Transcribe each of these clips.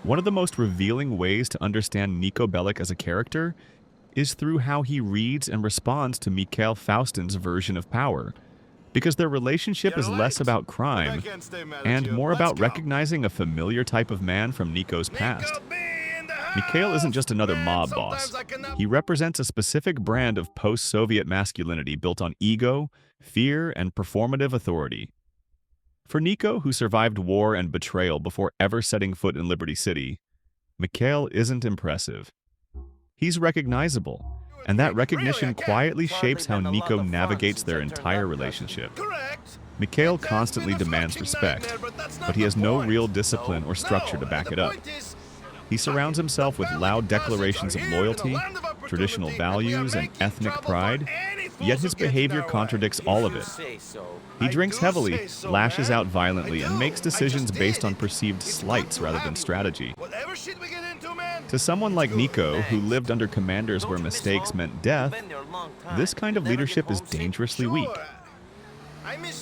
One of the most revealing ways to understand Niko Bellic as a character is through how he reads and responds to Mikhail Faustin's version of power, because their relationship is less about crime and more about recognizing a familiar type of man from Niko's past. Mikhail isn't just another mob boss. He represents a specific brand of post-Soviet masculinity built on ego, fear, and performative authority. For Niko, who survived war and betrayal before ever setting foot in Liberty City, Mikhail isn't impressive. He's recognizable, and that recognition quietly shapes how Niko navigates their entire relationship. Mikhail constantly demands respect, but he has no real discipline or structure to back it up. He surrounds himself with loud declarations of loyalty, traditional values, and ethnic pride, yet his behavior contradicts all of it. He drinks heavily, lashes out violently, and makes decisions based on perceived slights rather than strategy. To someone like Niko, who lived under commanders where mistakes meant death, this kind of leadership is dangerously weak.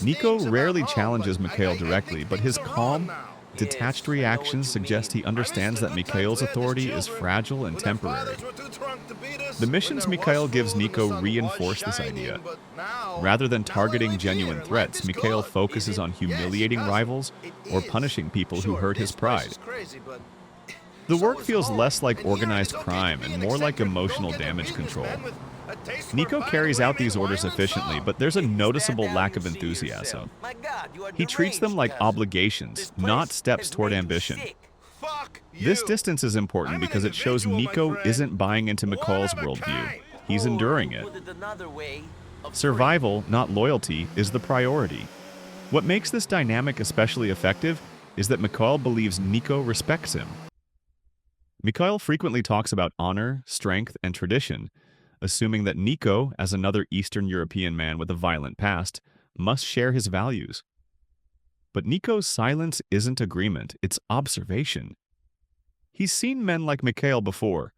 Niko rarely challenges Mikhail directly, but his calm, detached reactions suggest he understands that Mikhail's authority is fragile and temporary. The missions Mikhail gives Niko reinforce this idea. Rather than targeting genuine threats, Mikhail focuses on humiliating rivals or punishing people who hurt his pride. The work feels less like organized crime and more like emotional damage control. Niko carries out these orders efficiently, but there's a noticeable lack of enthusiasm. He treats them like obligations, not steps toward ambition. This distance is important because it shows Niko isn't buying into Mikhail's worldview. He's enduring it. Survival, not loyalty, is the priority. What makes this dynamic especially effective is that Mikhail believes Niko respects him. Mikhail frequently talks about honor, strength, and tradition, assuming that Niko, as another Eastern European man with a violent past, must share his values. But Niko's silence isn't agreement, it's observation. He's seen men like Mikhail before,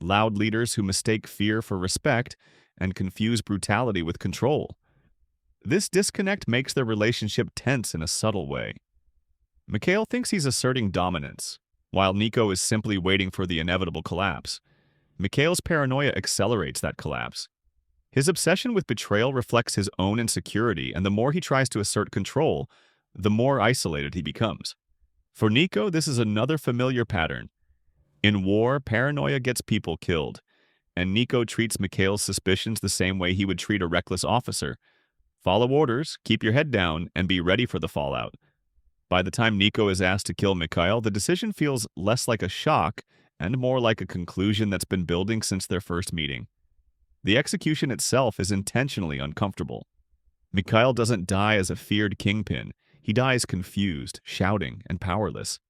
loud leaders who mistake fear for respect and confuse brutality with control. This disconnect makes their relationship tense in a subtle way. Mikhail thinks he's asserting dominance, while Niko is simply waiting for the inevitable collapse. Mikhail's paranoia accelerates that collapse. His obsession with betrayal reflects his own insecurity, and the more he tries to assert control, the more isolated he becomes. For Niko, this is another familiar pattern. In war, paranoia gets people killed, and Niko treats Mikhail's suspicions the same way he would treat a reckless officer. Follow orders, keep your head down, and be ready for the fallout. By the time Niko is asked to kill Mikhail, the decision feels less like a shock and more like a conclusion that's been building since their first meeting. The execution itself is intentionally uncomfortable. Mikhail doesn't die as a feared kingpin. He dies confused, shouting, and powerless.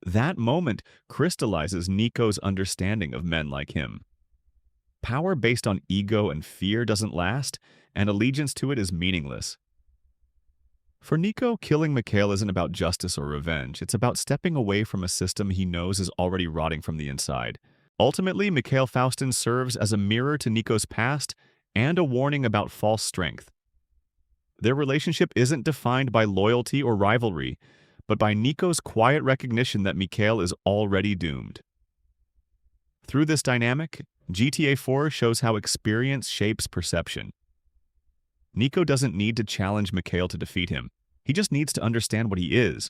That moment crystallizes Niko's understanding of men like him. Power based on ego and fear doesn't last, and allegiance to it is meaningless. For Niko, killing Mikhail isn't about justice or revenge. It's about stepping away from a system he knows is already rotting from the inside. Ultimately, Mikhail Faustin serves as a mirror to Niko's past and a warning about false strength. Their relationship isn't defined by loyalty or rivalry, but by Niko's quiet recognition that Mikhail is already doomed. Through this dynamic, GTA 4 shows how experience shapes perception. Niko doesn't need to challenge Mikhail to defeat him. He just needs to understand what he is,